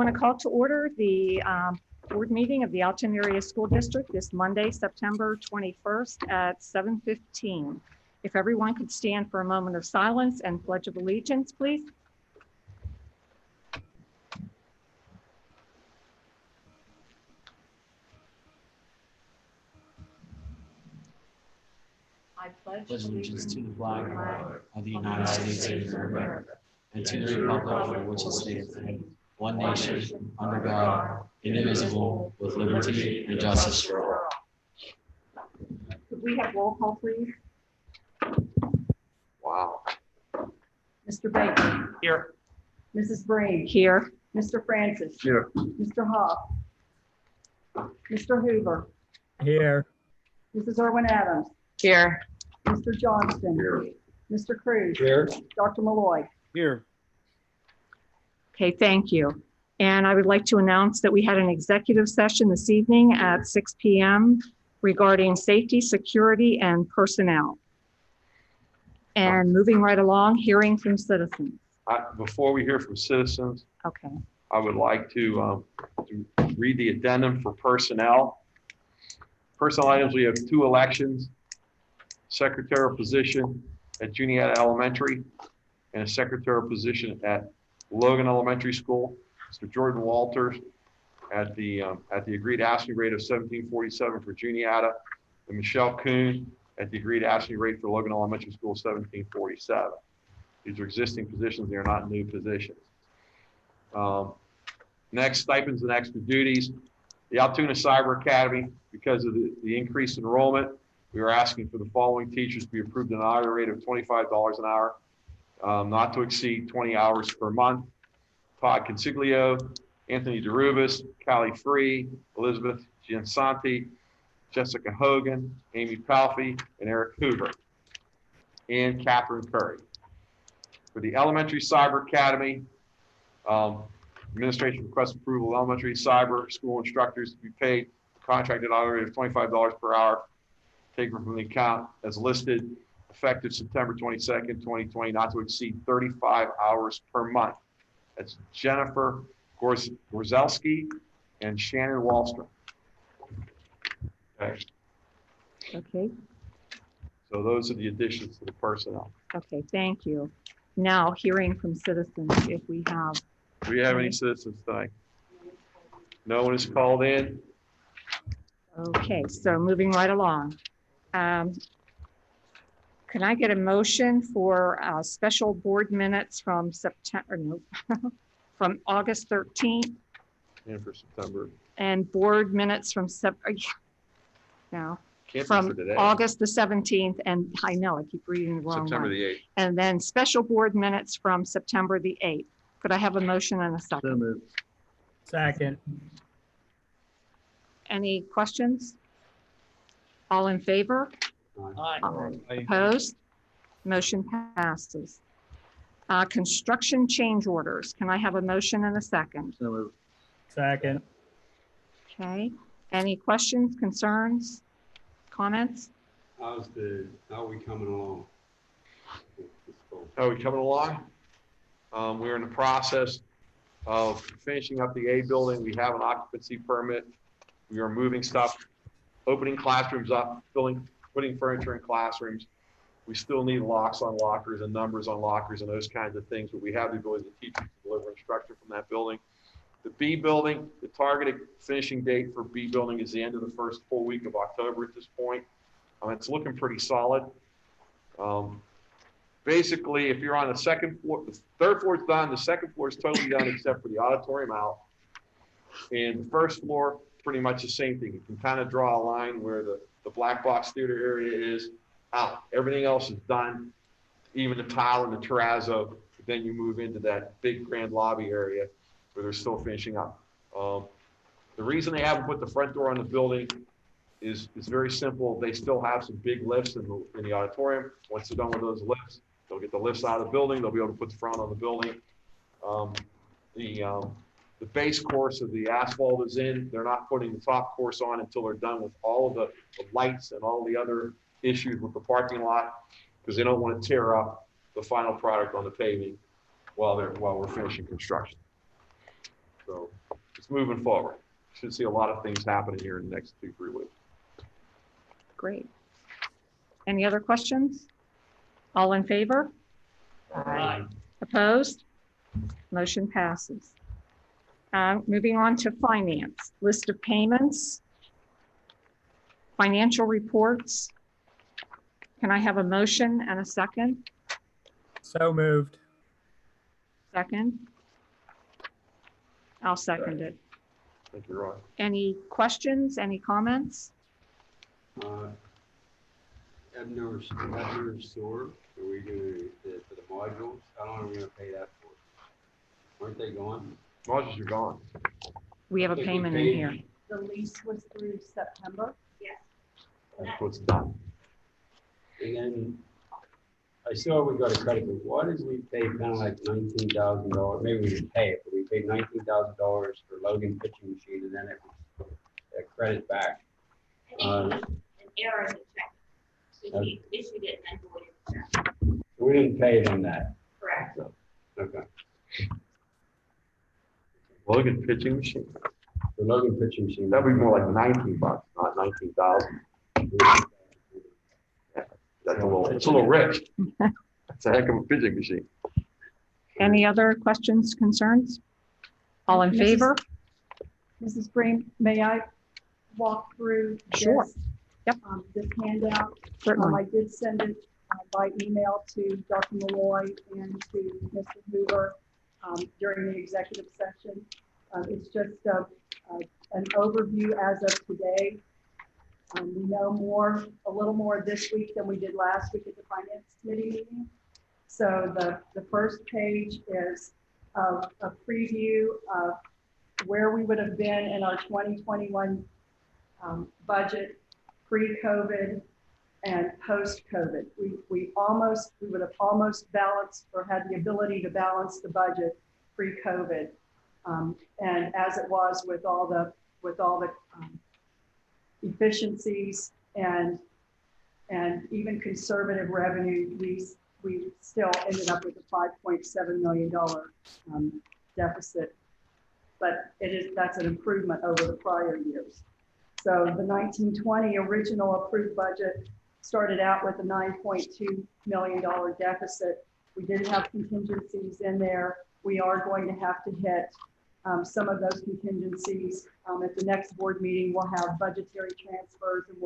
want to call to order the board meeting of the Alton Area School District this Monday, September 21st at 7:15. If everyone could stand for a moment of silence and Pledge of Allegiance, please. I pledge allegiance to the flag of the United States of America and to the republic for which it stands, one nation, under God, indivisible, with liberty and justice for all. Could we have roll call, please? Wow. Mr. Baker. Here. Mrs. Breen. Here. Mr. Francis. Here. Mr. Hoff. Mr. Hoover. Here. Mrs. Irwin Adams. Here. Mr. Johnston. Here. Mr. Cruz. Here. Dr. Malloy. Here. Okay, thank you. And I would like to announce that we had an executive session this evening at 6 p.m. regarding safety, security, and personnel. And moving right along, hearing from citizens. Before we hear from citizens, Okay. I would like to read the addendum for personnel. Personnel items, we have 2 elections, secretarial position at Juniata Elementary and a secretarial position at Logan Elementary School. Mr. Jordan Walters at the agreed asking rate of $17.47 for Juniata, and Michelle Kuhn at the agreed asking rate for Logan Elementary School, $17.47. These are existing positions; they are not new positions. Next, stipends and extra duties. The Altoona Cyber Academy, because of the increased enrollment, we are asking for the following teachers to be approved at an hourly rate of $25 an hour, not to exceed 20 hours per month. Todd Consiglio, Anthony DeRubis, Callie Free, Elizabeth Giansanti, Jessica Hogan, Amy Palfy, and Eric Hoover, and Catherine Curry. For the Elementary Cyber Academy, administration requests approval of elementary cyber school instructors to be paid contracted hourly rate of $25 per hour, taken from the account as listed, effective September 22nd, 2020, not to exceed 35 hours per month. That's Jennifer Gorzelski and Shannon Wallstrom. Okay. Okay. So those are the additions to the personnel. Okay, thank you. Now, hearing from citizens, if we have. Do we have any citizens tonight? No one is called in. Okay, so moving right along. Can I get a motion for special board minutes from September, no, from August 13th And for September. and board minutes from no, Can't be from for today. August the 17th, and I know I keep reading the wrong September one. the 8th. And then special board minutes from September the 8th. Could I have a motion and a So second? moved. Second. Any questions? All in favor? Aye. Opposed? Motion passes. Construction change orders. Can I have a motion and a second? So moved. Second. Okay. Any questions, concerns, comments? How are we coming along? Are we coming along? We're in the process of finishing up the A building. We have an occupancy permit. We are moving stuff, opening classrooms up, putting furniture in classrooms. We still need locks on lockers and numbers on lockers and those kinds of things, but we have the ability to teach and deliver instruction from that building. The B building, the targeted finishing date for B building is the end of the first full week of October at this point. It's looking pretty solid. Basically, if you're on the second floor, the third floor is done, the second floor is totally done except for the auditorium out. And the first floor, pretty much the same thing. You can kind of draw a line where the black box theater area is out. Everything else is done, even the tile and the terrazzo. Then you move into that big grand lobby area where they're still finishing up. The reason they haven't put the front door on the building is very simple. They still have some big lifts in the auditorium. Once they're done with those lifts, they'll get the lifts out of the building. They'll be able to put the front on the building. The base course of the asphalt is in. They're not putting the top course on until they're done with all of the lights and all the other issues with the parking lot, because they don't want to tear up the final product on the paving while we're finishing construction. So it's moving forward. Should see a lot of things happening here in the next 2-3 weeks. Great. Any other questions? All in favor? Aye. Opposed? Motion passes. Moving on to finance, list of payments, financial reports. Can I have a motion and a second? So moved. Second? I'll second it. Thank you, Roy. Any questions, any comments? Ebner's sewer, are we gonna, for the modules, how long are we gonna pay that for? Aren't they gone? Modules are gone. We have a think we payment in paid- here. The lease was through September. That's what's done. And then I saw we got a credit, but what did we pay, kind of like $19,000? Maybe we didn't pay it, but we paid $19,000 for Logan pitching machine, and then it was a credit back. An error in the check. So he issued it and then voided the check. We didn't pay them that. Correct. Okay. Logan pitching machine. The Logan pitching machine. That'd be more like $19, not 19,000. That's it's a little rich. It's a heck of a pitching machine. Any other questions, concerns? All in Mrs. favor? Mrs. Green, may I walk through Sure. this? Yep. This handout. Certainly. I did send it by email to Dr. Malloy and to Mr. Hoover during the executive session. It's just an overview as of today. We know a little more this week than we did last week at the Finance Committee meeting. So the first page is a preview of where we would have been in our 2021 budget pre-COVID and post-COVID. We would have almost balanced or had the ability to balance the budget pre-COVID. And as it was with all the efficiencies and even conservative revenue, we still ended up with a $5.7 million deficit. But that's an improvement over the prior years. So the 1920 original approved budget started out with a $9.2 million deficit. We did have contingencies in there. We are going to have to hit some of those contingencies. At the next board meeting, we'll have budgetary transfers and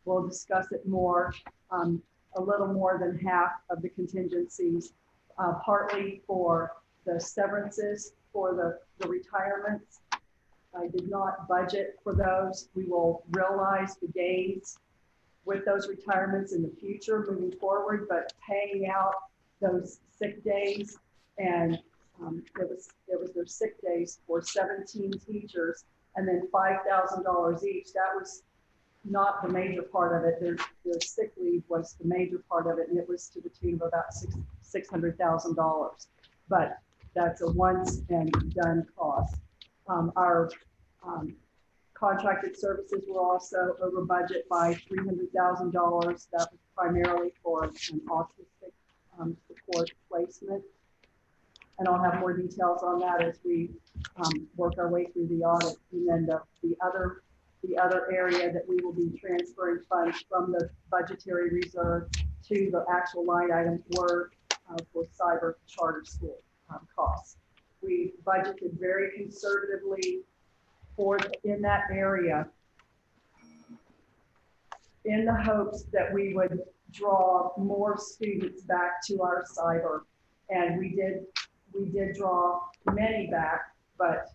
we'll discuss it more. A little more than half of the contingencies, partly for the severances for the retirements. I did not budget for those. We will realize the gains with those retirements in the future moving forward, but paying out those sick days, and there was their sick days for 17 teachers, and then $5,000 each. That was not the major part of it. Their sick leave was the major part of it, and it was to the tune of about $600,000. But that's a once and done cost. Our contracted services were also over budget by $300,000. That was primarily for an autistic support placement. And I'll have more details on that as we work our way through the audit. And then the other area that we will be transferring funds from the budgetary reserve to the actual line item were for cyber charter school costs. We budgeted very conservatively in that area in the hopes that we would draw more students back to our cyber. And we did draw many back, but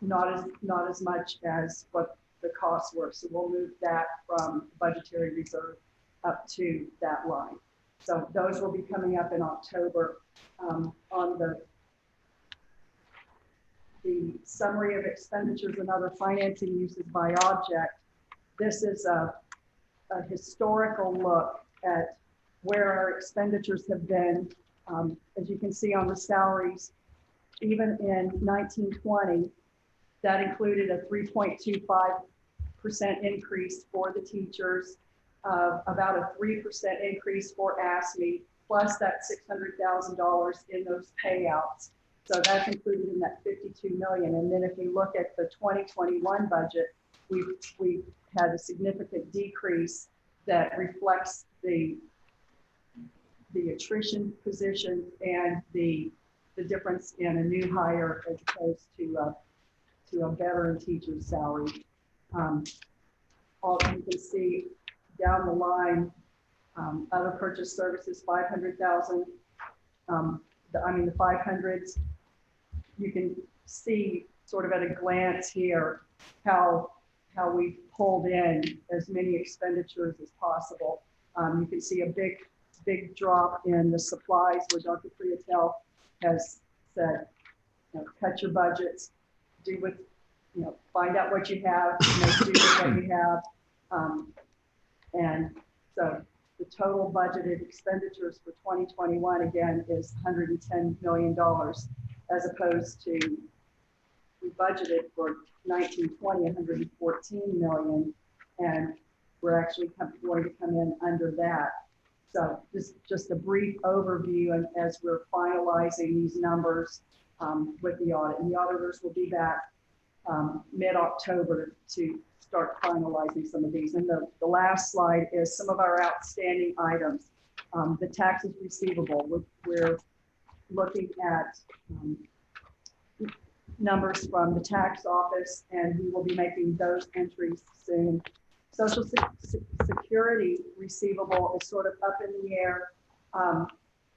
not as much as what the costs were. So we'll move that from budgetary reserve up to that line. So those will be coming up in October. On the summary of expenditures and other financing uses by object, this is a historical look at where our expenditures have been. As you can see on the salaries, even in 1920, that included a 3.25% increase for the teachers, about a 3% increase for AASD, plus that $600,000 in those payouts. So that's included in that 52 million. And then if you look at the 2021 budget, we've had a significant decrease that reflects the attrition position and the difference in a new hire as opposed to a veteran teacher's salary. All you can see down the line, other purchase services, 500,000. The 500s, you can see sort of at a glance here how we pulled in as many expenditures as possible. You can see a big drop in the supplies where Dr. Priatel has said, cut your budgets, do with, find out what you have, do with what you have. And so the total budgeted expenditures for 2021 again is $110 million, as opposed to we budgeted for 1920 $114 million, and we're actually going to come in under that. So just a brief overview, and as we're finalizing these numbers with the audit, and the auditors will be back mid-October to start finalizing some of these. And the last slide is some of our outstanding items. The taxes receivable, we're looking at numbers from the tax office, and we will be making those entries soon. Social Security receivable is sort of up in the air.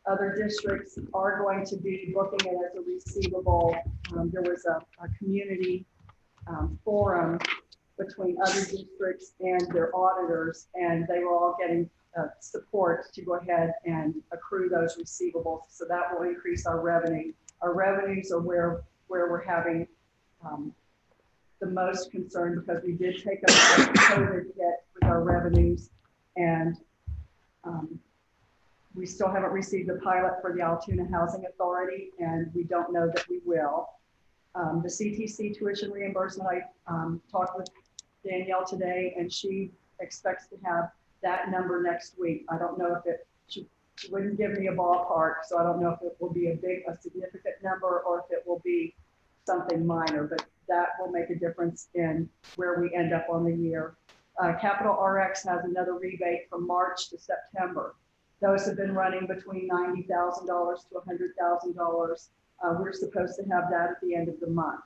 Other districts are going to be booking it as a receivable. There was a community forum between other districts and their auditors, and they were all getting support to go ahead and accrue those receivables. So that will increase our revenue. Our revenues are where we're having the most concern, because we did take a COVID hit with our revenues, and we still haven't received the pilot for the Altoona Housing Authority, and we don't know that we will. The Ctc Tuition Reimbursement, I talked with Danielle today, and she expects to have that number next week. I don't know if she wouldn't give me a ballpark, so I don't know if it will be a significant number or if it will be something minor, but that will make a difference in where we end up on the year. Capital RX has another rebate from March to September. Those have been running between $90,000 to $100,000. We're supposed to have that at the end of the month.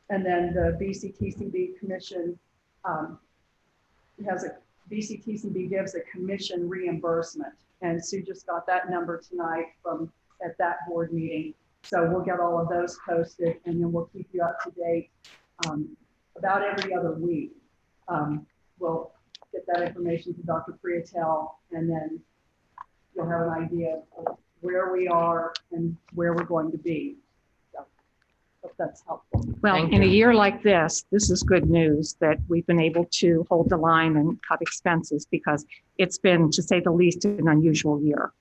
And then the BCTCB commission BCTCB gives a commission reimbursement, and Sue just got that number tonight at that board meeting. So we'll get all of those posted, and then we'll keep you up to date about every other week. We'll get that information to Dr. Priatel, and then you'll have an idea of where we are and where we're going to be. So hope that's helpful. Well, in a year like this is good news that we've been able to hold the line and cut expenses, because it's been, to say the least, an unusual year.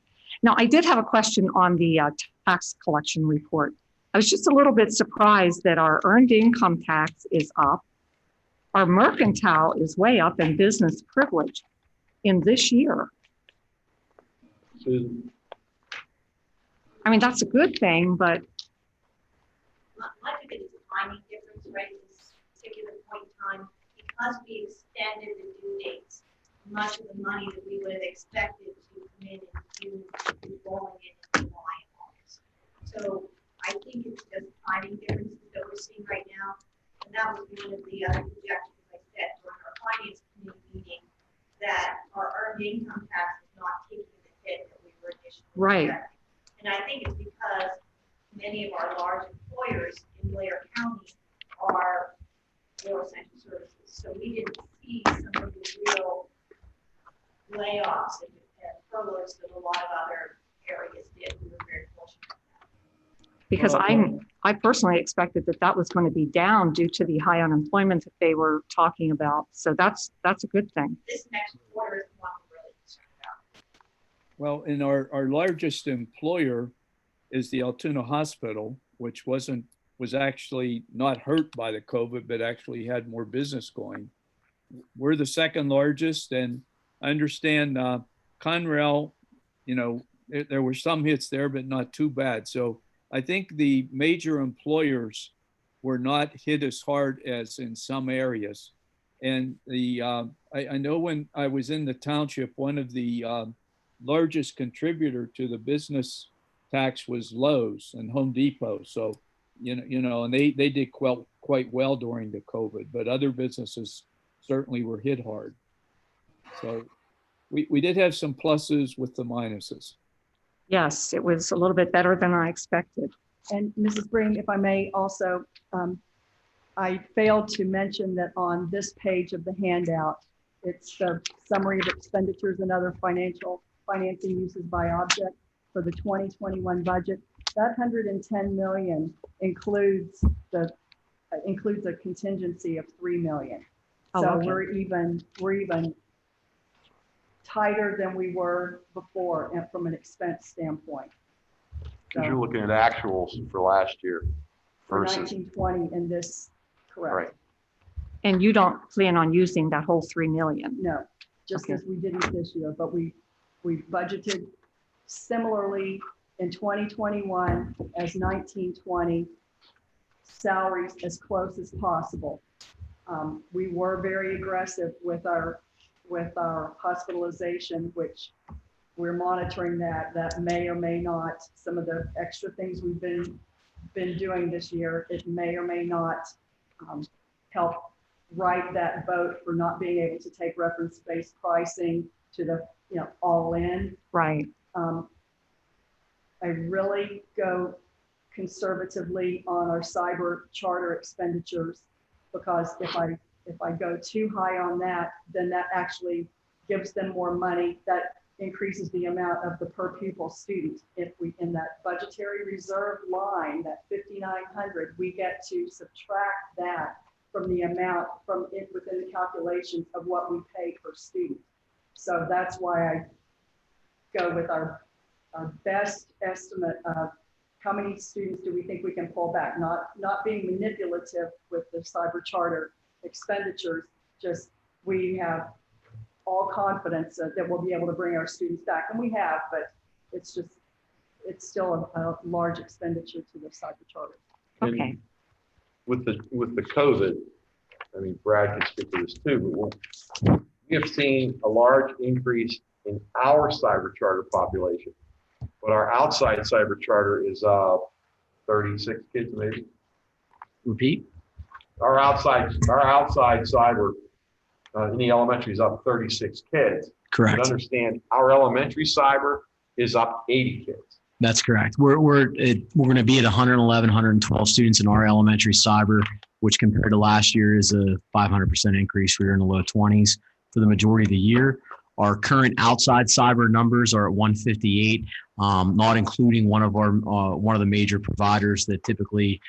Now, I did have a question on the tax collection report. I was just a little bit surprised that our earned income tax is up. Our mercantile is way up, and business privilege in this year. Susan? I mean, that's a good thing, but Much of it is a timing difference, right? At this particular point in time, because we extended the due dates, much of the money that we would have expected to come in June is rolling in July and August. So I think it's just timing differences that we're seeing right now. And that was one of the other projections I said during our finance committee meeting, that our earned income tax is not taking the hit that we were initially expecting. And I think it's because many of our large employers in Blair County are essential services. So we didn't see some of the real layoffs and furloughs that a lot of other areas did. We were very fortunate. because I personally expected that was going to be down due to the high unemployment that they were talking about. So that's a good thing. This next quarter is what we're really concerned about. Well, and our largest employer is the Altoona Hospital, which was actually not hurt by the COVID, but actually had more business going. We're the second largest, and I understand Conrail, there were some hits there, but not too bad. So I think the major employers were not hit as hard as in some areas. And I know when I was in the township, one of the largest contributor to the business tax was Lowe's and Home Depot. So, and they did quite well during the COVID, but other businesses certainly were hit hard. So we did have some pluses with the minuses. Yes, it was a little bit better than I expected. And Mrs. Breen, if I may also, I failed to mention that on this page of the handout, it's the summary of expenditures and other financing uses by object for the 2021 budget. That 110 million includes a contingency of 3 million. Oh, So okay. we're even tighter than we were before, and from an expense standpoint. Because you're looking at actuals for last year For versus, 1920 in this, correct? right. And you don't plan on using that whole 3 million? No, just Okay. as we didn't this year, but we budgeted similarly in 2021 as 1920, salaries as close as possible. We were very aggressive with our hospitalization, which we're monitoring that may or may not, some of the extra things we've been doing this year, it may or may not help right that boat for not being able to take reference-based pricing to the, all in. Right. I really go conservatively on our cyber charter expenditures, because if I go too high on that, then that actually gives them more money. That increases the amount of the per pupil student. If we, in that budgetary reserve line, that 5,900, we get to subtract that from the amount from it within the calculations of what we pay per student. So that's why I go with our best estimate of how many students do we think we can pull back, not being manipulative with the cyber charter expenditures, just we have all confidence that we'll be able to bring our students back, and we have, but it's still a large expenditure to the cyber charter. And Okay. with the COVID, I mean, Brad can speak to this too, but we have seen a large increase in our cyber charter population, but our outside cyber charter is 36 kids maybe. Repeat? Our outside cyber in the elementary is up 36 kids. Correct. But understand, our elementary cyber is up 80 kids. That's correct. We're going to be at 111, 112 students in our elementary cyber, which compared to last year is a 500% increase. We were in the low 20s for the majority of the year. Our current outside cyber numbers are at 158, not including one of the major providers that typically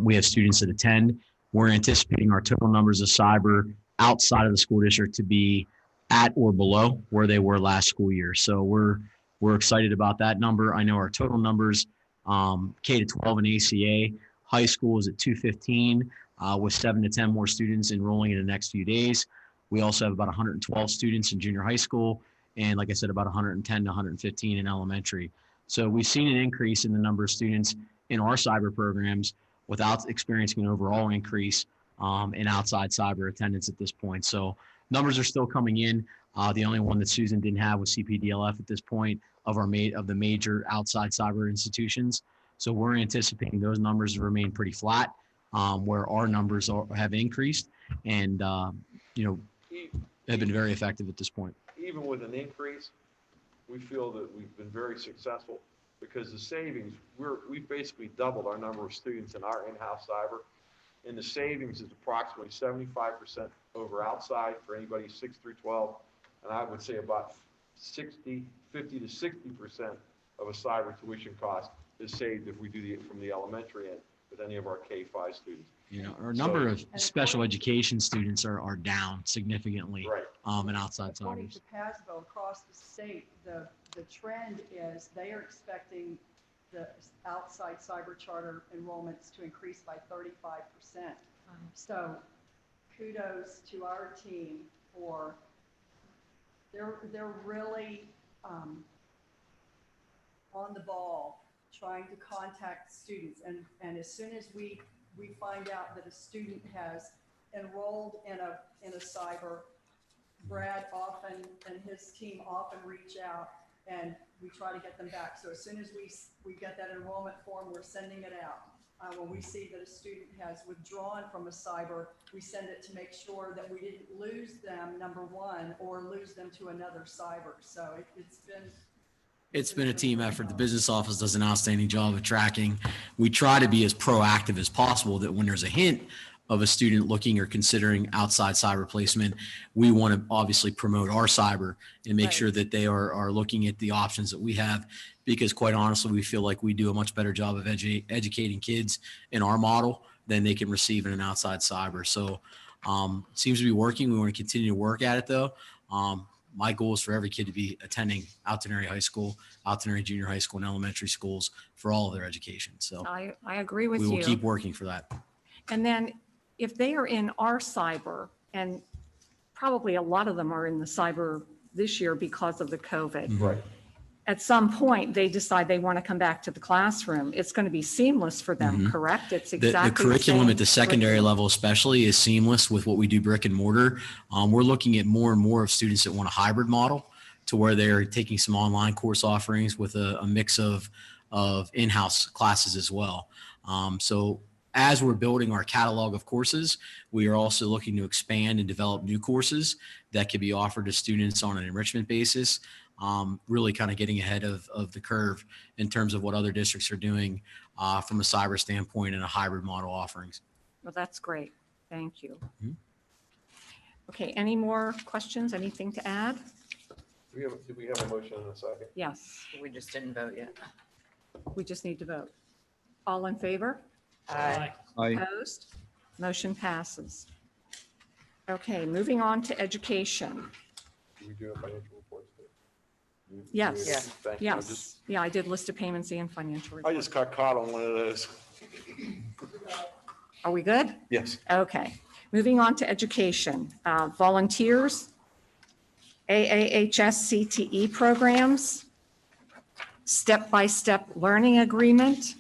we have students that attend. We're anticipating our total numbers of cyber outside of the school district to be at or below where they were last school year. So we're excited about that number. I know our total numbers, K to 12 and ACA, high school is at 215 with 7 to 10 more students enrolling in the next few days. We also have about 112 students in junior high school, and like I said, about 110 to 115 in elementary. So we've seen an increase in the number of students in our cyber programs without experiencing an overall increase in outside cyber attendance at this point. So numbers are still coming in. The only one that Susan didn't have was CPDLF at this point of the major outside cyber institutions. So we're anticipating those numbers to remain pretty flat, where our numbers have increased and have been very effective at this point. Even with an increase, we feel that we've been very successful because the savings, we've basically doubled our number of students in our in-house cyber. And the savings is approximately 75% over outside for anybody 6 through 12. And I would say about 50 to 60% of a cyber tuition cost is saved if we do from the elementary end with any of our K-5 students. Our number of special education students are down significantly, right. In outside According cybers. to PASBO across the state, the trend is they are expecting the outside cyber charter enrollments to increase by 35%. So kudos to our team for, they're really on the ball trying to contact students. And as soon as we find out that a student has enrolled in a cyber, Brad often and his team often reach out and we try to get them back. So as soon as we get that enrollment form, we're sending it out. When we see that a student has withdrawn from a cyber, we send it to make sure that we didn't lose them, number one, or lose them to another cyber. So It's been a team effort. The business office does an outstanding job of tracking. We try to be as proactive as possible that when there's a hint of a student looking or considering outside cyber placement, we want to obviously promote our cyber and make sure that they are looking at the options that we have, because quite honestly, we feel like we do a much better job of educating kids in our model than they can receive in an outside cyber. So it seems to be working. We want to continue to work at it though. My goal is for every kid to be attending Alton Area High School, Alton Area Junior High School, and elementary schools for all of their education. So I agree with we you. will keep working for that. And then if they are in our cyber, and probably a lot of them are in the cyber this year because of the COVID. Right. At some point, they decide they want to come back to the classroom. It's going to be seamless for them, correct? It's exactly The curriculum same at the secondary curriculum. level especially is seamless with what we do brick and mortar. We're looking at more and more of students that want a hybrid model to where they're taking some online course offerings with a mix of in-house classes as well. So as we're building our catalog of courses, we are also looking to expand and develop new courses that can be offered to students on an enrichment basis. Really kind of getting ahead of the curve in terms of what other districts are doing from a cyber standpoint and a hybrid model offerings. Well, that's great. Thank you. Mhm. Okay, any more questions? Anything to add? Did we have a motion in a second? Yes, We just didn't vote yet. we just need to vote. All in favor? Aye. Opposed? Motion passes. Okay, moving on to education. Did we do a financial report today? Yes. Yeah. Thank you. Yes, yeah, I did list of payments and financial I report. just got caught on one of those. Are we good? Yes. Okay, moving on to education. Volunteers, AAHS CTE programs, step-by-step learning agreement,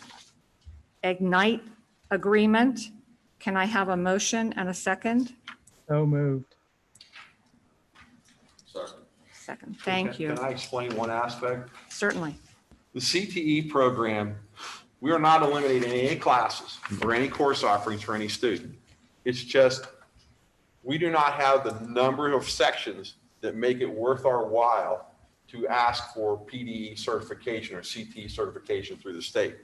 Ignite agreement. Can I have a motion and a second? So moved. Second, thank you. Can I explain one aspect? Certainly. The CTE program, we are not eliminating any classes or any course offerings for any student. It's just, we do not have the number of sections that make it worth our while to ask for PDE certification or CTE certification through the state.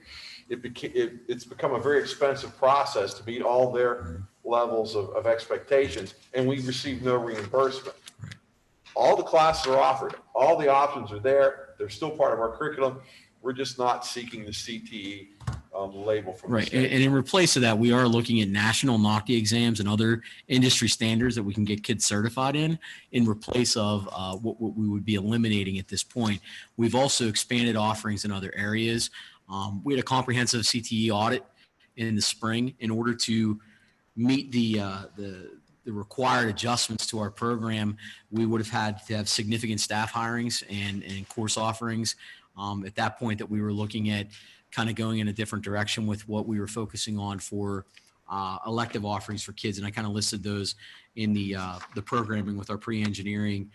It's become a very expensive process to meet all their levels of expectations, and we receive no reimbursement. All the classes are offered, all the options are there, they're still part of our curriculum. We're just not seeking the CTE label from the Right. state. And in replace of that, we are looking at national NOCTI exams and other industry standards that we can get kids certified in replace of what we would be eliminating at this point. We've also expanded offerings in other areas. We had a comprehensive CTE audit in the spring in order to meet the required adjustments to our program. We would have had to have significant staff hirings and course offerings. At that point that we were looking at kind of going in a different direction with what we were focusing on for elective offerings for kids. And I kind of listed those in the programming with our pre-engineering,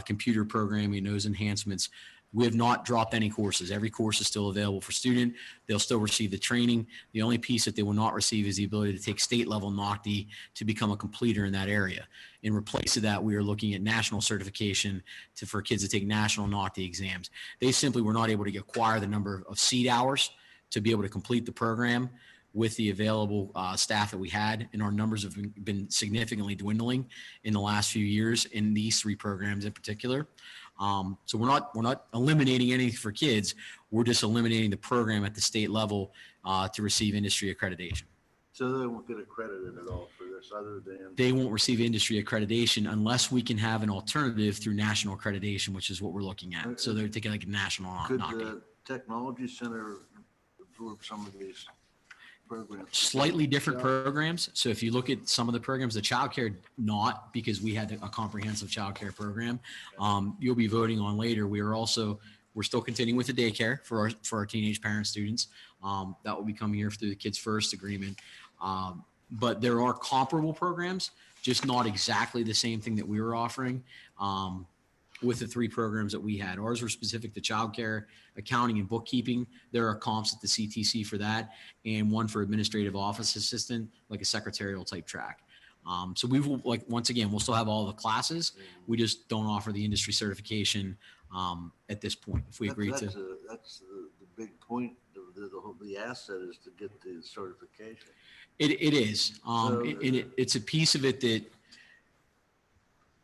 computer programming, those enhancements. We have not dropped any courses. Every course is still available for student. They'll still receive the training. The only piece that they will not receive is the ability to take state level NOCTI to become a completer in that area. In replace of that, we are looking at national certification for kids to take national NOCTI exams. They simply were not able to acquire the number of seat hours to be able to complete the program with the available staff that we had, and our numbers have been significantly dwindling in the last few years in these three programs in particular. So we're not eliminating anything for kids. We're just eliminating the program at the state level to receive industry accreditation. So they won't get accredited at all for this other than? They won't receive industry accreditation unless we can have an alternative through national accreditation, which is what we're looking at. So they're taking like a national Could NOCTI. the technology center absorb some of these programs? Slightly different programs. So if you look at some of the programs, the childcare not, because we had a comprehensive childcare program. You'll be voting on later. We're We're still continuing with the daycare for our teenage parent students. That will be coming here through the Kids First agreement. But there are comparable programs, just not exactly the same thing that we were offering with the 3 programs that we had. Ours were specific to childcare, accounting, and bookkeeping. There are comps at the CTC for that, and one for administrative office assistant, like a secretarial type track. So we will, like, once again, we'll still have all the classes. We just don't offer the industry certification at this point. If we agree to, That's the big point. The asset is to get the certification. it is. It's a piece of it that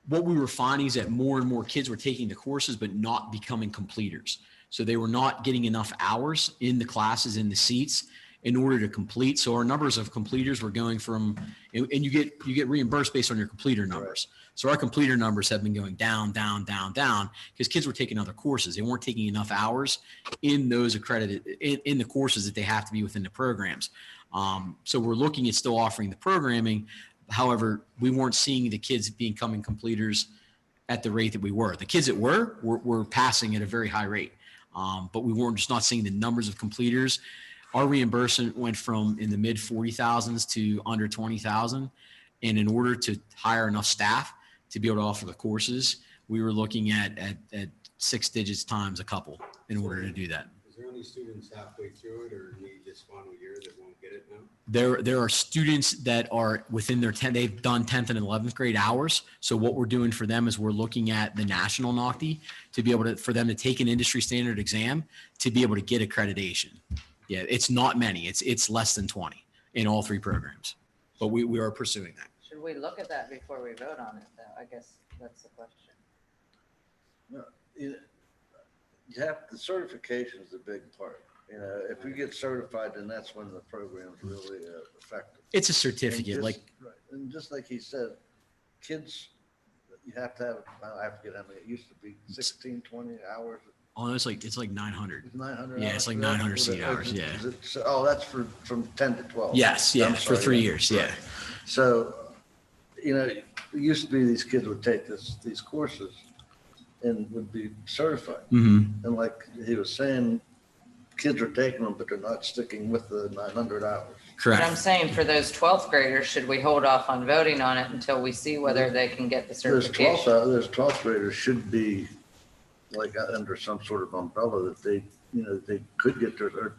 what we were finding is that more and more kids were taking the courses but not becoming completers. So they were not getting enough hours in the classes, in the seats, in order to complete. So our numbers of completers were going from, and you get reimbursed based on your completer numbers. So our completer numbers have been going down, down, down, down, because kids were taking other courses. They weren't taking enough hours in those accredited, in the courses that they have to be within the programs. So we're looking at still offering the programming. However, we weren't seeing the kids becoming completers at the rate that we were. The kids that were passing at a very high rate, but we weren't just not seeing the numbers of completers. Our reimbursement went from in the mid 40,000s to under 20,000. And in order to hire enough staff to be able to offer the courses, we were looking at 6 digits times a couple in order to do that. Is there any students halfway through it or need this final year that won't get it now? There are students that are within their they've done 10th and 11th grade hours. So what we're doing for them is we're looking at the national NOCTI to be able to, for them to take an industry standard exam to be able to get accreditation. Yeah, it's not many. It's less than 20 in all 3 programs, but we are pursuing that. Should we look at that before we vote on it, though? I guess that's the question. No, you have, the certification is the big part. You know, if you get certified, then that's when the program's really effective. It's a certificate, And just, like, right. And just like he said, kids, you have to have, I forget how many, it used to be 16, 20 hours. oh, it's like 900. It's 900 Yeah, hours it's like for that? 900 seat hours. Yeah. Oh, that's from 10 to 12. Yes. Yeah. I'm For sorry, 3 yeah. years. Yeah. Right. So, you know, it used to be these kids would take these courses and would be certified. Mm-hmm. And like he was saying, kids are taking them, but they're not sticking with the 900 hours. But I'm Correct. saying for those 12th graders, should we hold off on voting on it until we see whether they can get the certification? Those 12th graders should be like under some sort of umbrella that they, you know, they could get their,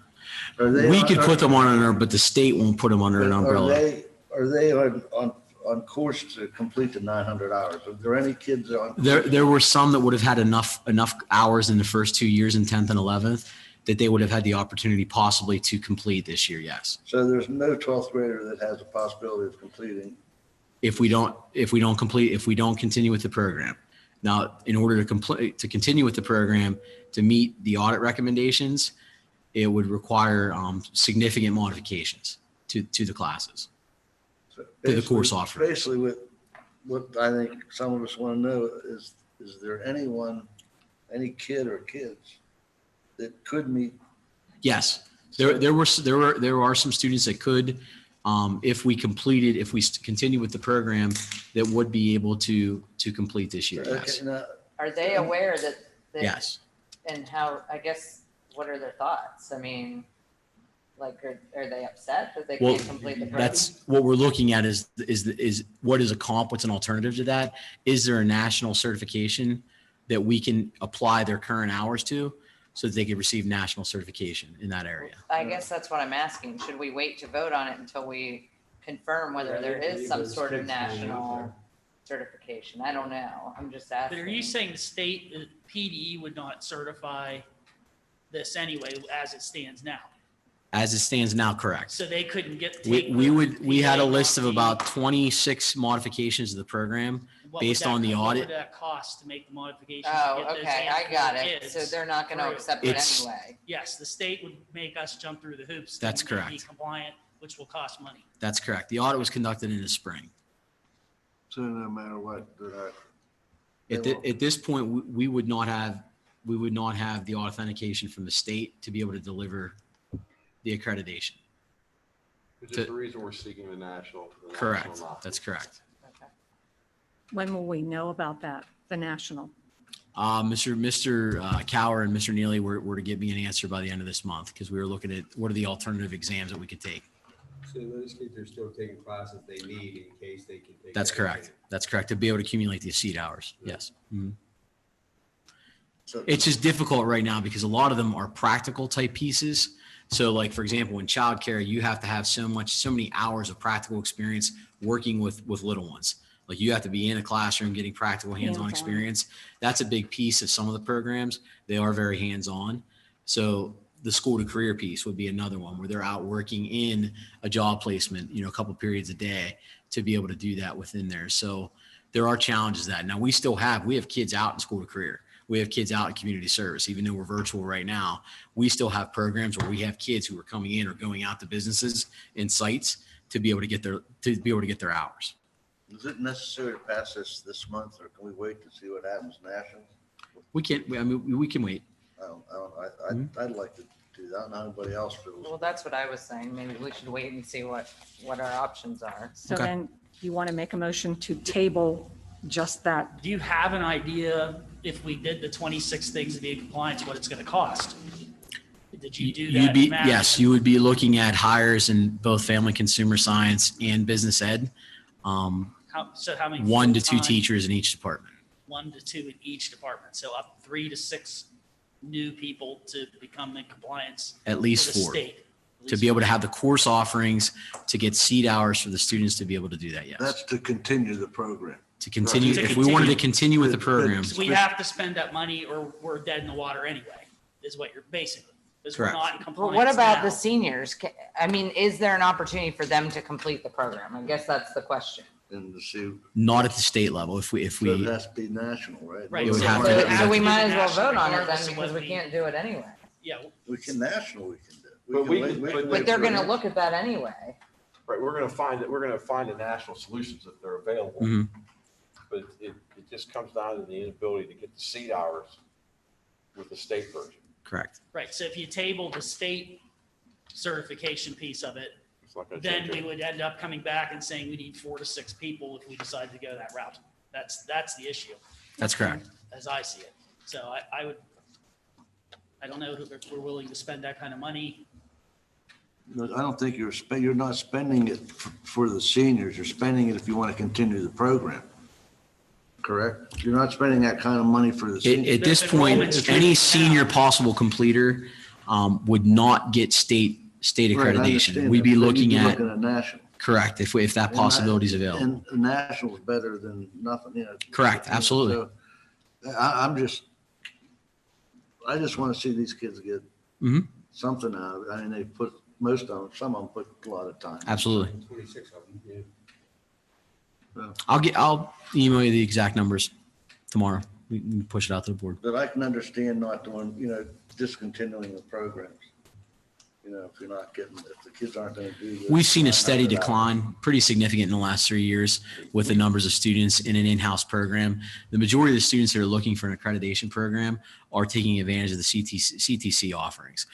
are they? We could put them on under, but the state won't put them under an umbrella. Are they on course to complete the 900 hours? Are there any kids on? There were some that would have had enough hours in the first 2 years in 10th and 11th that they would have had the opportunity possibly to complete this year. Yes. So there's no 12th grader that has a possibility of completing. If we don't continue with the program. Now, in order to continue with the program, to meet the audit recommendations, it would require significant modifications to the classes, So to the course basically- offering. Basically, what I think some of us want to know is there any kid or kids that could meet? Yes, there are some students that could, if we continue with the program, that would be able to complete this year. Yes. Okay, now, Are they aware that? Yes. And how, I guess, what are their thoughts? I mean, like, are they upset that they Well, can't complete the program? that's what we're looking at is what is a comp? What's an alternative to that? Is there a national certification that we can apply their current hours to so that they can receive national certification in that area? I guess that's what I'm asking. Should we wait to vote on it until we confirm whether there is some sort of national certification? I don't know. I'm just But asking. are you saying the state, PDE would not certify this anyway as it stands now? As it stands now, correct. So they couldn't get. We had a list of about 26 modifications of the program based on the What audit. would that cost to make the modifications? to Oh, get those okay, I handful got of it. kids So they're not gonna through? accept it It's- anyway. Yes, the state would make us jump through the hoops. That's and be correct. compliant, which will cost money. That's correct. The audit was conducted in the spring. so no matter what, At this point, we would not have the authentication from the state to be able to deliver the accreditation. Which is the reason we're seeking the national. Correct. That's correct. Okay. When will we know about that, the national? Mr. Cower and Mr. Neely were to give me an answer by the end of this month because we were looking at what are the alternative exams that we could take. So those kids are still taking classes they need in case they can take. That's that correct. exam. That's correct. To be able to accumulate the seat hours. Yes. Mhm. So It's just difficult right now because a lot of them are practical type pieces. So like, for example, in childcare, you have to have so many hours of practical experience working with little ones. Like you have to be in a classroom getting practical hands-on experience. That's a big piece of some of the programs. They are very hands-on. So the school to career piece would be another one where they're out working in a job placement, a couple periods a day to be able to do that within there. So there are challenges that now we have kids out in school to career. We have kids out in community service, even though we're virtual right now, we still have programs where we have kids who are coming in or going out to businesses and sites to be able to get their hours. is it necessary to pass this month, or can we wait to see what happens nationally? We can wait. I'd like to do that. Not anybody else feels. Well, that's what I was saying. Maybe we should wait and see what our options are. So Okay. then you want to make a motion to table just that? Do you have an idea if we did the 26 things to be in compliance, what it's going to cost? Did you do that? math? Yes, you would be looking at hires in both family consumer science and business ed. So how many? 1 to 2 full-time? teachers in each department. 1 to 2 in each department. So up 3 to 6 new people to become in compliance. At least with the 4. state. At To least be able to 4. have the course offerings, to get seat hours for the students to be able to do that, yes. That's to continue the program. To continue, To if we wanted to continue. continue with the programs, So we have to spend that money or we're dead in the water anyway, is what you're basically. Because we're Correct. not in But compliance what about now. the seniors? I mean, is there an opportunity for them to complete the program? I guess that's the question. And to see, not at the state level. If so it we, has to be national, right? Right. It would so have it to- would So have we be might as well national vote on it regardless then of because what we can't do it anyway. Yeah, We can national, we can do. But we can can- wait- but wait But they're for gonna it. look at that anyway. Right, we're gonna find the national solutions if they're available. Mhm. But it just comes down to the inability to get the seat hours with the state version. correct. right. So if you table the state certification piece of it, It's not gonna then change we it. would end up coming back and saying we need 4 to 6 people if we decide to go that route. That's the issue, That's correct. as I see it. So I don't know if we're willing to spend that kind of money. No, I don't think you're not spending it for the seniors. You're spending it if you want to continue the program. Correct? You're not spending that kind of money for the At seniors. this The point, enrollment's any tricky senior now. possible completer would not get state Right, I accreditation. understand We'd that, be but looking you'd be at, Looking at national. correct, if that possibility is available. And national is better than nothing, Correct, absolutely. So, I just want to see these kids get Mhm. something out of it. I mean, they put, most of them, some of them put a lot of time. Absolutely. 26 of them, yeah. I'll email you the exact numbers tomorrow. We can push it out to the board. But I can understand not doing, discontinuing the programs. If you're not getting, if the kids aren't going to do this. We've seen a steady 900 hours. decline, pretty significant in the last 3 years with the numbers of students in an in-house program. The majority of the students that are looking for an accreditation program are taking advantage of the CTC offerings,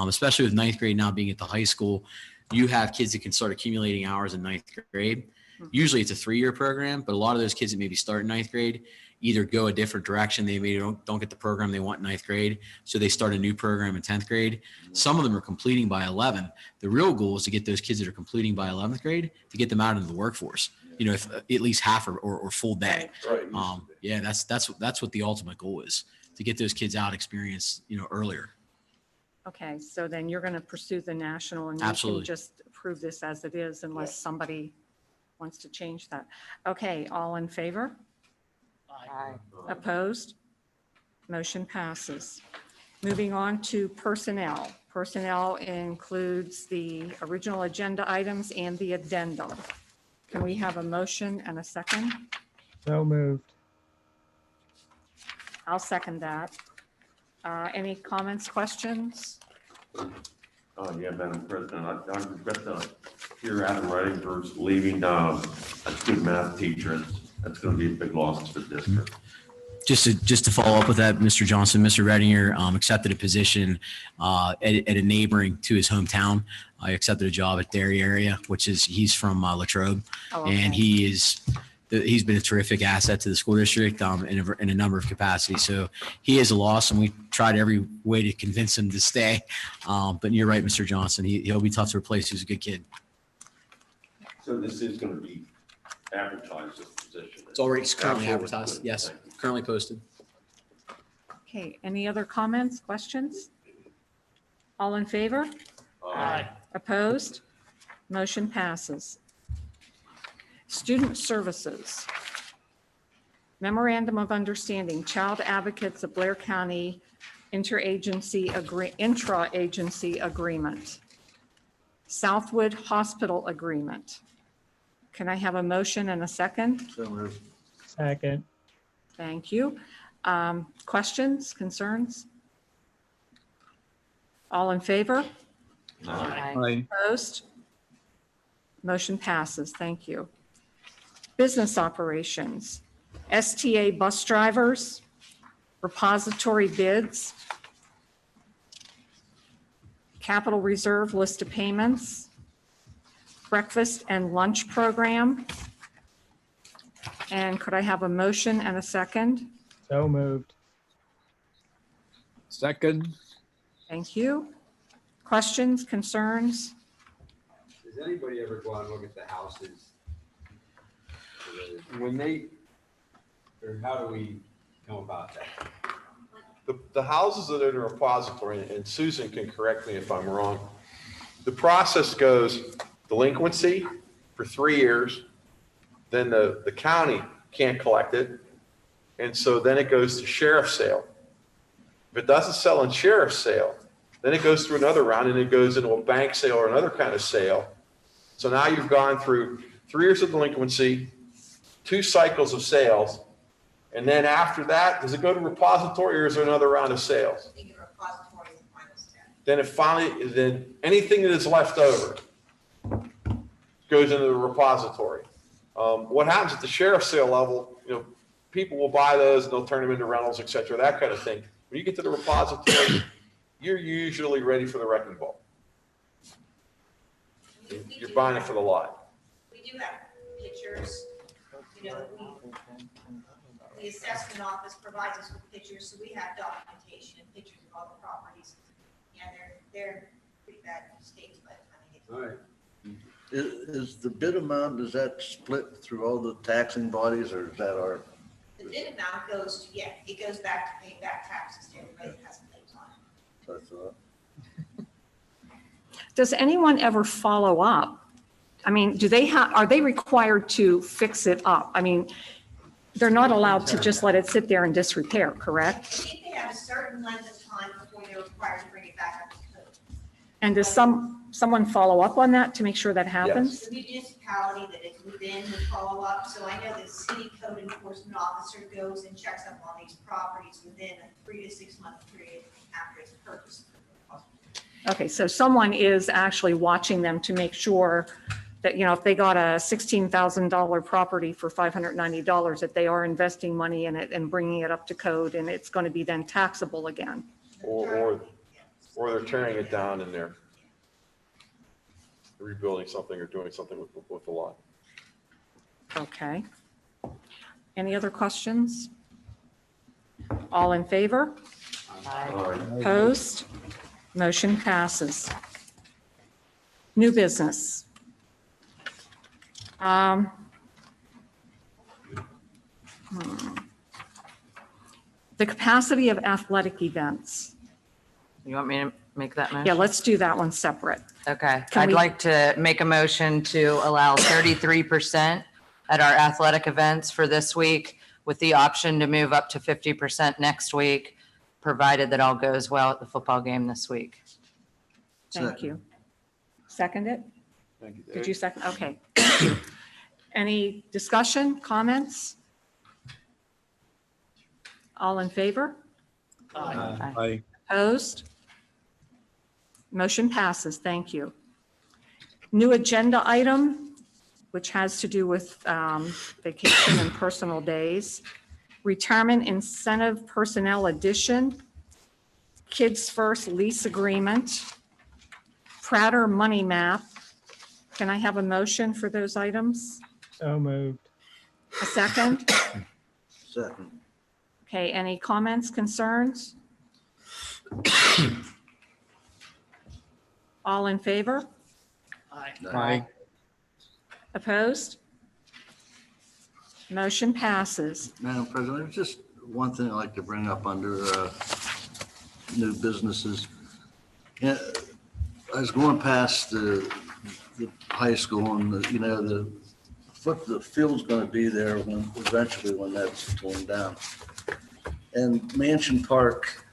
especially with 9th grade now being at the high school. You have kids that can start accumulating hours in 9th grade. Usually it's a 3-year program, but a lot of those kids that maybe start in 9th grade either go a different direction. They maybe don't get the program they want in 9th grade. So they start a new program in 10th grade. Some of them are completing by 11. The real goal is to get those kids that are completing by 11th grade to get them out into the workforce, if at least half or full day. Right. Yeah, that's what the ultimate goal is, to get those kids out experience, earlier. Okay, so then you're going to pursue the national and you can Absolutely. just approve this as it is unless somebody wants to change that. Okay, all in favor? Aye. Opposed? Motion passes. Moving on to personnel. Personnel includes the original agenda items and the addendum. Can we have a motion and a second? So moved. I'll second that. Any comments, questions? Yeah, Madam President, I'm just hear Adam Redding's leaving, a good math teacher. That's going to be a big loss for the district. Just to follow up with that, Mr. Johnson, Mr. Reddinger accepted a position at a neighboring to his hometown. I accepted a job at Derry area, which is, he's from Latrobe. Oh, okay. And he is he's been a terrific asset to the school district in a number of capacities. So he is a loss, and we tried every way to convince him to stay. But you're right, Mr. Johnson. He'll be tough to replace. He's a good kid. So this is going to be advertised, this position? It's currently advertised. Yes, currently posted. Okay, any other comments, questions? All in favor? Aye. Opposed? Motion passes. Student Services. Memorandum of Understanding, Child Advocates of Blair County intra-agency agreement. Southwood Hospital Agreement. Can I have a motion and a second? So moved. Second. Thank you. Questions, concerns? All in favor? Aye. Opposed? Motion passes. Thank you. Business operations, STA bus drivers, repository bids, capital reserve list of payments, breakfast and lunch program. And could I have a motion and a second? So moved. Second. Thank you. Questions, concerns? Does anybody ever go out and look at the houses? When they, Or how do we come about that? the houses that are in the repository, and Susan can correct me if I'm wrong, the process goes delinquency for 3 years, then the county can't collect it, and so then it goes to sheriff's sale. If it doesn't sell in sheriff's sale, then it goes through another round and it goes into a bank sale or another kind of sale. So now you've gone through 3 years of delinquency, 2 cycles of sales, and then after that, does it go to repository or is there another round of sales? Then anything that is left over goes into the repository. What happens at the sheriff's sale level, people will buy those and they'll turn them into rentals, et cetera, that kind of thing. When you get to the repository, you're usually ready for the wrecking ball. You're buying it for the lot. We do have pictures, the assessment office provides us with pictures, so we have documentation and pictures of all the properties. And they're pretty bad states by the time they get to. All right. Is the bid amount, does that split through all the taxing bodies, or is that our? The bid amount goes to, it goes back to paying back taxes to everybody that has claims on it. Does anyone ever follow up? I mean, are they required to fix it up? I mean, they're not allowed to just let it sit there in disrepair, correct? I think they have a certain length of time before they're required to bring it back up to code. And does someone follow up on that to make sure that happens? The municipality that is within would follow up, so I know the city code enforcement officer goes and checks up on these properties within a 3 to 6 month period after it's purchased. Okay, so someone is actually watching them to make sure that, if they got a $16,000 property for $590, that they are investing money in it and bringing it up to code, and it's going to be then taxable again. Or they're tearing it down and they're rebuilding something or doing something with the lot. Okay. Any other questions? All in favor? Opposed? Motion passes. New business. The capacity of athletic events. You want me to make that motion? Yeah, let's do that one separate. Okay, Can I'd we- like to make a motion to allow 33% at our athletic events for this week, with the option to move up to 50% next week, provided that all goes well at the football game this week. Thank you. Second it? Thank you, Dave. Did you second? Okay. Thank you. Any discussion, comments? All in favor? Aye. Opposed? Motion passes. Thank you. New agenda item, which has to do with vacation and personal days. Retirement incentive personnel addition. Kids First lease agreement. Prater money map. Can I have a motion for those items? So moved. A second? Second. Okay, any comments, concerns? All in favor? Aye. Aye. Opposed? Motion passes. Madam President, there's just one thing I'd like to bring up under new businesses. Yeah, I was going past the high school and the field's going to be there eventually when that's torn down. And Mansion Park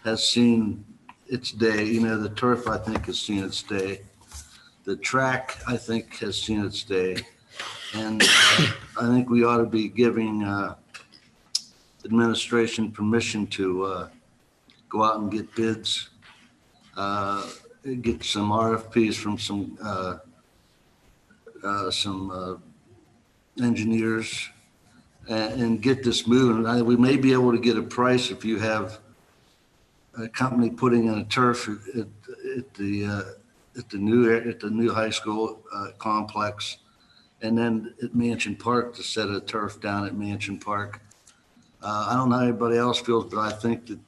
has seen its day. The turf, I think, has seen its day. The track, I think, has seen its day. And I think we ought to be giving administration permission to go out and get bids, get some RFPs from some engineers and get this moving. We may be able to get a price if you have a company putting in a turf at the new high school complex, and then at Mansion Park to set a turf down at Mansion Park. I don't know how anybody else feels, but I think that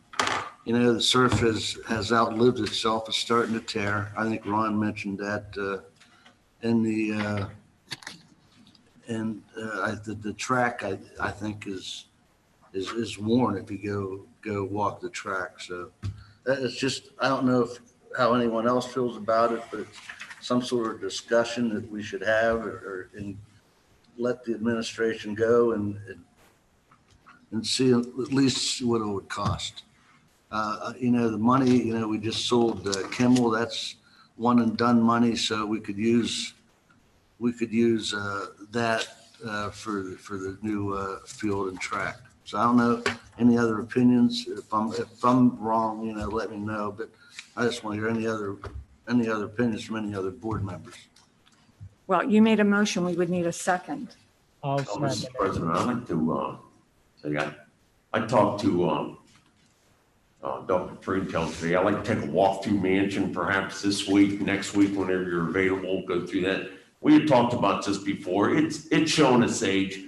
the surf has outlived itself. It's starting to tear. I think Ron mentioned that the track I think is worn if you go walk the track. So it's just, I don't know how anyone else feels about it, but it's some sort of discussion that we should have and let the administration go and see at least what it would cost. The money, we just sold Kimmel. That's one and done money, so we could use that for the new field and track. So I don't know any other opinions. If I'm wrong, let me know. But I just want to hear any other opinions from any other board members. Well, you made a motion. We would need a second. I'll Mr. second it. President, I'd like to say I talked to Dr. Freetel today. I'd like to take a walk through Mansion perhaps this week, next week, whenever you're available, go through that. We had talked about this before. It's showing its age.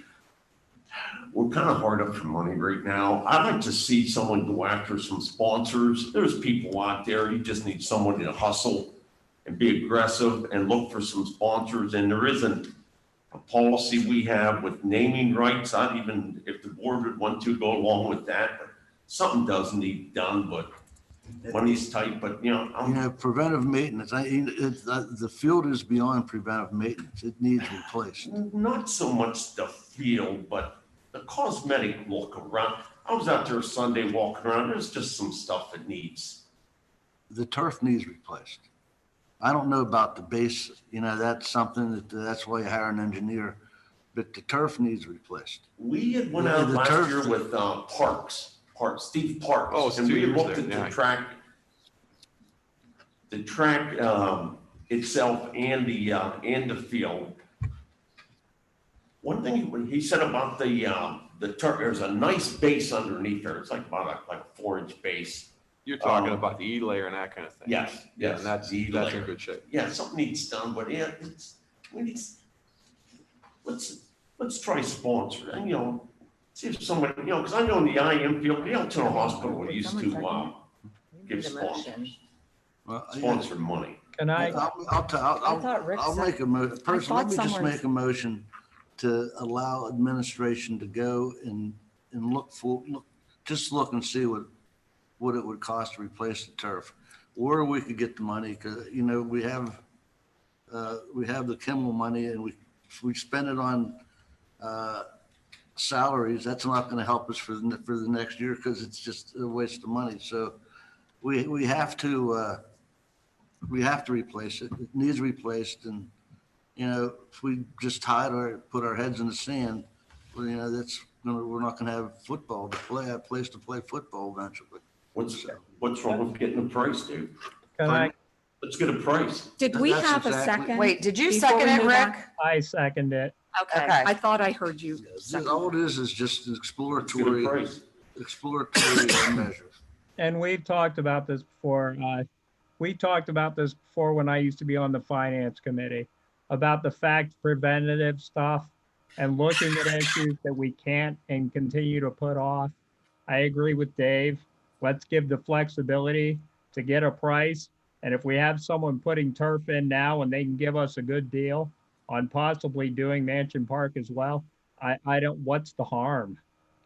We're kind of hard up for money right now. I'd like to see someone go after some sponsors. There's people out there. You just need someone to hustle and be aggressive and look for some sponsors. And there isn't a policy we have with naming rights. Not even if the board would want to go along with that, but something does need done, but money's tight, but preventive maintenance. The field is beyond preventive maintenance. It needs replaced. Not so much the field, but the cosmetic look around. I was out there Sunday walking around. There's just some stuff that needs. The turf needs replaced. I don't know about the base. That's something that's why you hire an engineer. But the turf needs replaced. We had went out last year with Steve Parks. Oh, it's and 2 we years looked there, at yeah. the track itself and the field. One thing he said about the turf, there's a nice base underneath there. It's like about a 4-inch base. You're talking about the E-layer and that kind of thing. Yes, Yeah, yes. and that's in good shape. Yeah, something needs done, but let's try sponsor and see if somebody because I know in the IM field, the Altoona Hospital used to give sponsor money. Can I, I'll make a motion. Personally, let me just make a motion to allow administration to go and look and see what it would cost to replace the turf, or we could get the money because we have the Kimmel money, and if we spend it on salaries, that's not going to help us for the next year because it's just a waste of money. So we have to replace it. It needs replaced, and if we just put our heads in the sand, we're not going to have football to play. A place to play football eventually. What's wrong with getting a price, dude? can I, Let's get a price. Did we That's have a exactly- second? Wait, did you Before second we it, move Rick? on? I second it. Okay, Okay. I thought I heard you. second. All it is just Let's get a exploratory price. measures. And we've talked about this before. We talked about this before when I used to be on the finance committee about the fact preventative stuff and looking at issues that we can't and continue to put off. I agree with Dave. Let's give the flexibility to get a price. And if we have someone putting turf in now and they can give us a good deal on possibly doing Mansion Park as well, I don't, what's the harm?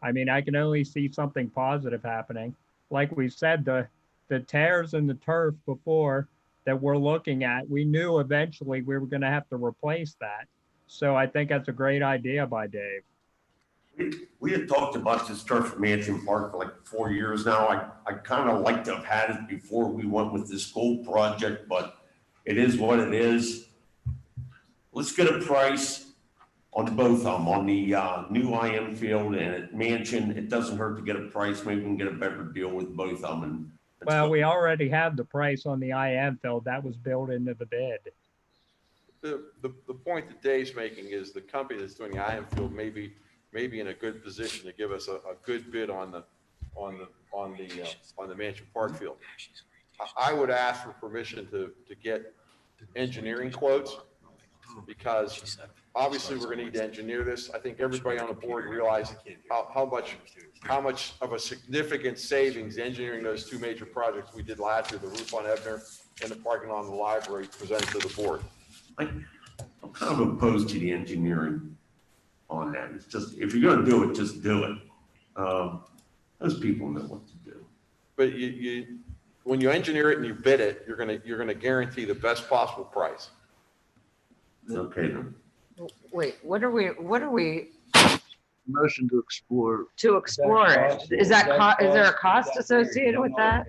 I mean, I can only see something positive happening. Like we said, the tears in the turf before that we're looking at, we knew eventually we were going to have to replace that. So I think that's a great idea by Dave. We had talked about this turf at Mansion Park for like 4 years now. I kind of like to have had it before we went with this gold project, but it is what it is. Let's get a price on both of them, on the new IM field and at Mansion. It doesn't hurt to get a price. Maybe we can get a better deal with both of them. And well, we already have the price on the IM field. That was built into the bid. The point that Dave's making is the company that's doing the IM field may be in a good position to give us a good bid on the Mansion Park field. I would ask for permission to get engineering quotes, because obviously we're going to need to engineer this. I think everybody on the board realized how much of a significant savings engineering those two major projects we did last year, the roof on Ebner and the parking lot in the library, presented to the board. I'm kind of opposed to the engineering on that. It's just, if you're going to do it, just do it. Those people know what to do. But when you engineer it and you bid it, you're going to guarantee the best possible price. Okay then. Wait, what are we Motion to explore. to explore it? Is there a cost associated with that?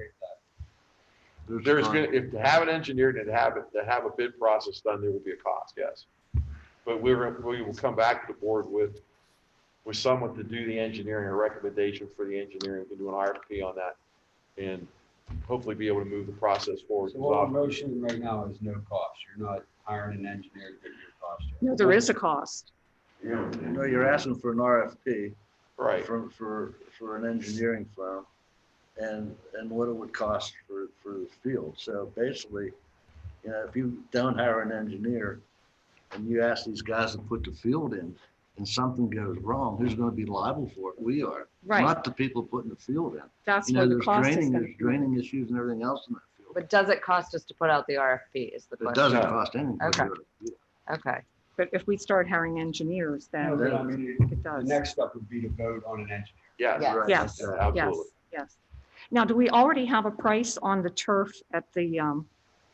There's going to, if to have it engineered and to have a bid process done, there will be a cost, yes. But we will come back to the board with someone to do the engineering, a recommendation for the engineering, to do an RFP on that, and hopefully be able to move the process forward. So our motion right now is no cost. You're not hiring an engineer to get your cost. No, there is a cost. Yeah. No, you're asking for an RFP. Right. For an engineering firm, and what it would cost for the field. So basically, you know, if you don't hire an engineer and you ask these guys to put the field in and something goes wrong, who's going to be liable for it? We are. Right. Not the people putting the field in. That's You know, where the there's cost is draining, going there's to draining issues and everything else in that field. But does it cost us to put out the RFP is the It question. doesn't cost anything. Okay. Okay. But if we start hiring engineers, No, then but I mean, it the does. next step would be to vote on an engineer. Yes, Yes. right. Yes, Yeah, yes, absolutely. yes. Now, do we already have a price on the turf at the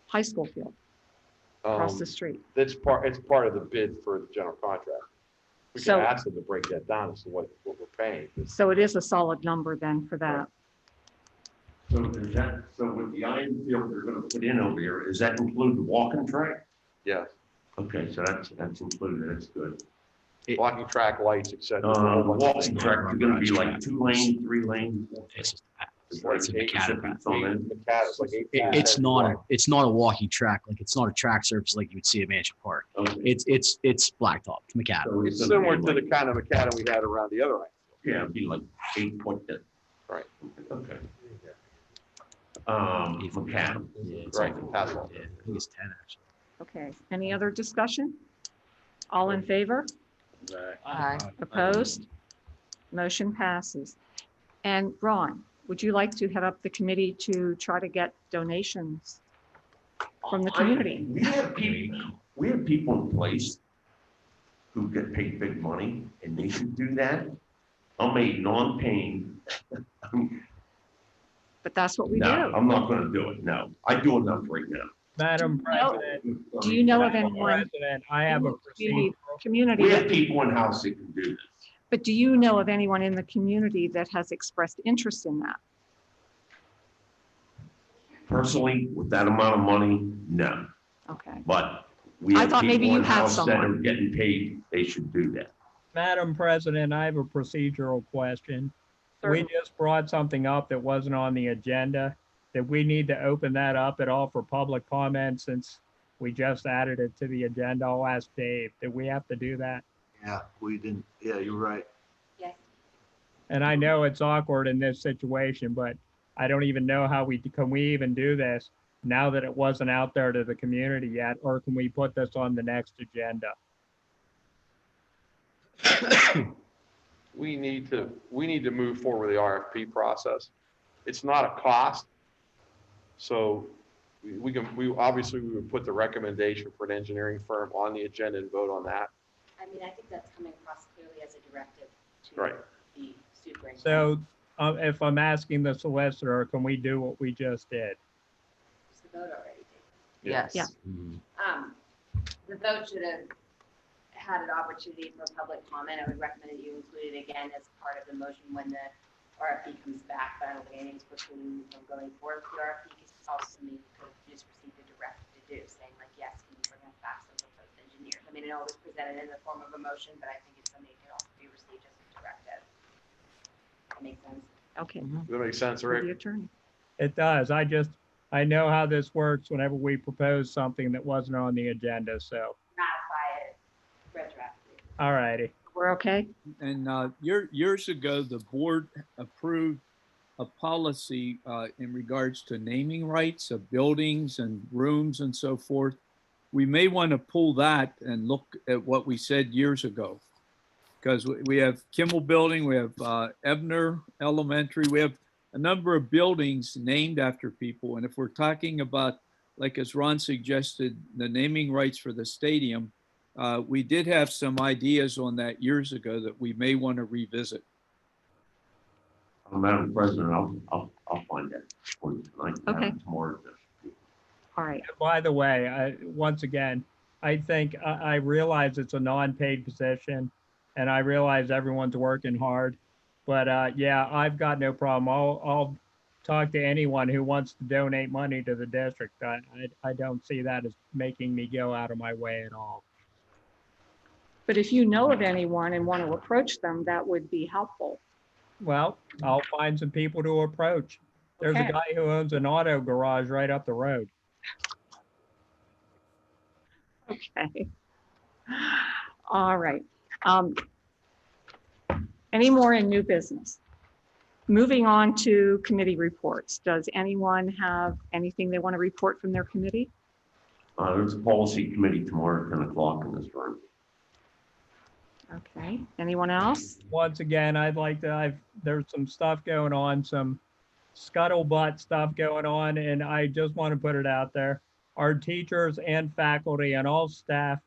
high school field across the street? It's part of the bid for the general contract. We So- can ask them to break that down as to what we're paying. So it is a solid number then for that. So is that, so with the IM field they're going to put in over here, does that include the walking track? Yes, Okay, so that's included. That's good. walking track, lights, et cetera. The walking track are going to be like 2 lane, 3 lane. It's just, It's like it's a eight macadam. recipients on it. It's like 18. it's not a walking track. Like, it's not a track surface like you would see at Mansion Park. Okay. It's blacktop, macadam. So It's gonna similar be to the like- kind of macadam we had around the other end. Yeah, it'd be like 8.10. Right. Okay. Macadam. Yeah, it's Right, like- asphalt. yeah, I think it's 10 actually. Okay, any other discussion? All in favor? Aye. Opposed? Motion passes. And Ron, would you like to head up the committee to try to get donations from the community? We have people in place who get paid big money, and they should do that. I'm a non-paying. But that's what we No, do. I'm not gonna do it, no. I do enough right now. Madam President, Do you know of Madam anyone, President, I have a procedural. community, We have people in-house that can do this. but do you know of anyone in the community that has expressed interest in that? Personally, with that amount of money, no. Okay, But we I have thought maybe people you had in-house that are someone. getting paid, they should do that. Madam President, I have a procedural question. We Certainly. just brought something up that wasn't on the agenda. That we need to open that up at all for public comment since we just added it to the agenda? I'll ask Dave, did we have to do that? Yeah, we didn't. Yeah, you're right. Yes. And I know it's awkward in this situation, but I don't even know how can we even do this now that it wasn't out there to the community yet, or can we put this on the next agenda? we need to move forward with the RFP process. It's not a cost. So we obviously we would put the recommendation for an engineering firm on the agenda and vote on that. I mean, I think that's coming across clearly as a directive to Right. the superintendent. So if I'm asking the solicitor, can we do what we just did? Is the vote already taken? Yes. Yeah. The vote should have had an opportunity for public comment. I would recommend that you include it again as part of the motion when the RFP comes back, but I don't think anything's precluding you from going forward with the RFP, because it's also something you could just receive a directive to do, saying like, yes, can you bring us back some proposed engineers? I mean, it always presented in the form of a motion, but I think it's something that can also be received as a directive. That makes sense? Okay. Does that make sense, For the Rick? attorney. It does. I know how this works whenever we propose something that wasn't on the agenda. So, Ratify it retroactively. all righty. We're okay? And years ago, the board approved a policy in regards to naming rights of buildings and rooms and so forth. We may want to pull that and look at what we said years ago. Because we have Kimmel Building, we have Ebner Elementary, we have a number of buildings named after people. And if we're talking about, like as Ron suggested, the naming rights for the stadium, we did have some ideas on that years ago that we may want to revisit. Madam President, I'll find that for you tonight. Okay. Tomorrow. All right. By the way, once again, I think I realize it's a non-paid position, and I realize everyone's working hard. But yeah, I've got no problem. I'll talk to anyone who wants to donate money to the district. I don't see that as making me go out of my way at all. But if you know of anyone and want to approach them, that would be helpful. Well, I'll find some people to approach. There's Okay. a guy who owns an auto garage right up the road. Okay. All right. Any more in new business? Moving on to committee reports. Does anyone have anything they want to report from their committee? There's a policy committee tomorrow at 10 o'clock in this room. Okay. Anyone else? Once again, I'd like to, there's some stuff going on, some scuttlebutt stuff going on, and I just want to put it out there. Our teachers and faculty and all staff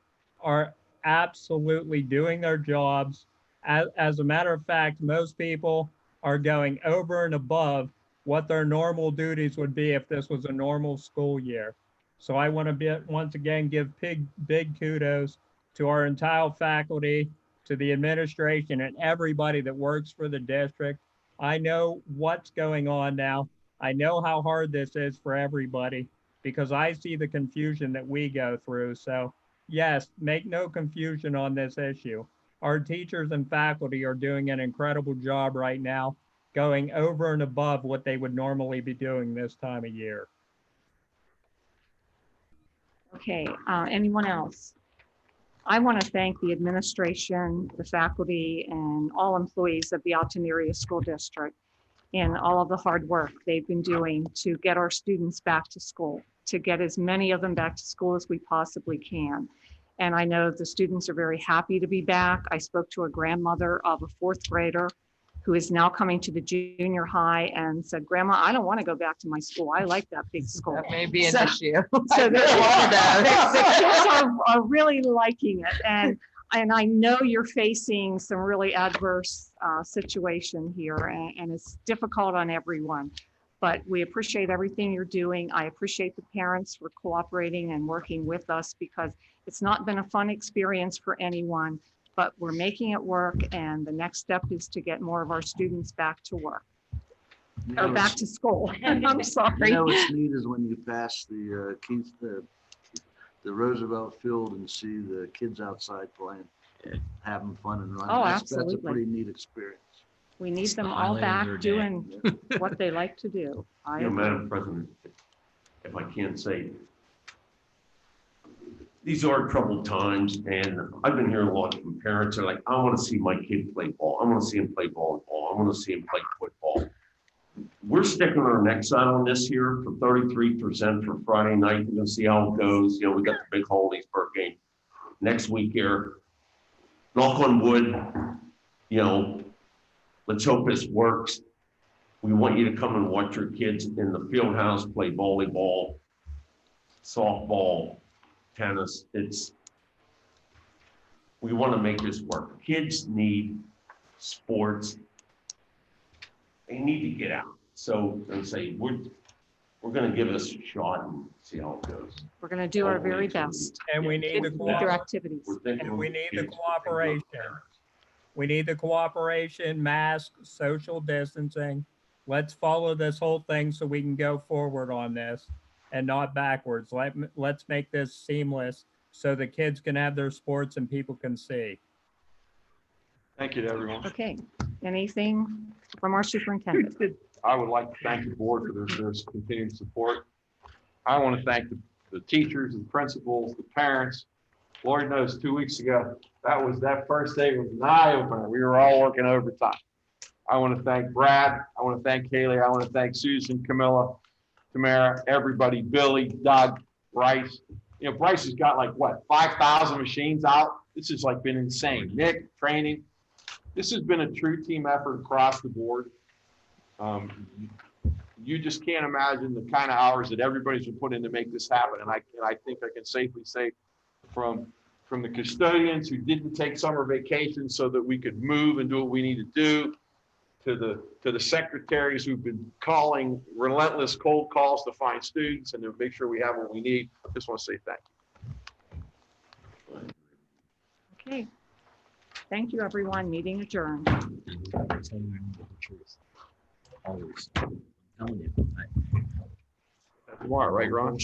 are absolutely doing their jobs. As a matter of fact, most people are going over and above what their normal duties would be if this was a normal school year. So I want to once again give big kudos to our entire faculty, to the administration, and everybody that works for the district. I know what's going on now. I know how hard this is for everybody because I see the confusion that we go through. So yes, make no confusion on this issue. Our teachers and faculty are doing an incredible job right now, going over and above what they would normally be doing this time of year. Okay. Anyone else? I want to thank the administration, the faculty, and all employees of the Alton Area School District in all of the hard work they've been doing to get our students back to school, to get as many of them back to school as we possibly can. And I know the students are very happy to be back. I spoke to a grandmother of a fourth grader who is now coming to the junior high and said, "Grandma, I don't want to go back to my school. I like that big school." That may be an So- issue. So the those. kids are really liking it. And I know you're facing some really adverse situation here, and it's difficult on everyone. But we appreciate everything you're doing. I appreciate the parents for cooperating and working with us because it's not been a fun experience for anyone, but we're making it work. And the next step is to get more of our students back to work or back to school. I'm sorry. You know what's neat is when you pass the Roosevelt Field and see the kids outside playing, having fun and running. Oh, That's a absolutely. pretty neat experience. We need them all highlight of back their day. doing what they like to do. I agree. Madam President, if I can say, these are troubled times, and I've been hearing a lot from parents are like, I want to see my kid play ball. I want to see him play volleyball. I want to see him play football. We're sticking our necks out on this here for 33% for Friday night. We're going to see how it goes. You know, we got the big Holliesburg game next week here. knock on wood, let's hope this works. We want you to come and watch your kids in the field house play volleyball, softball, tennis. We want to make this work. Kids need sports. They need to get out. So I'm saying we're going to give this a shot and see how it goes. We're going to do our very best And we need the with their activities. And we need the cooperation. We need the cooperation, mask, social distancing. Let's follow this whole thing so we can go forward on this and not backwards. Let's make this seamless so the kids can have their sports and people can see. Thank you to everyone. Okay, anything from our superintendent? I would like to thank the board for their continued support. I want to thank the teachers and principals, the parents. Lord knows 2 weeks ago, that first day was an eye opener. We were all working overtime. I want to thank Brad. I want to thank Kaylee. I want to thank Susan, Camilla, Tamara, everybody, Billy, Doug, Bryce. Bryce has got 5,000 machines out. This has been insane. Nick, training. This has been a true team effort across the board. You just can't imagine the kind of hours that everybody's been put in to make this happen. And I think I can safely say from the custodians who didn't take summer vacation so that we could move and do what we need to do, to the secretaries who've been calling relentless cold calls to find students and to make sure we have what we need. I just want to say thank you. Okay. Thank you, everyone. Meeting adjourned. Always. I'm telling you. Tomorrow, right, Ron?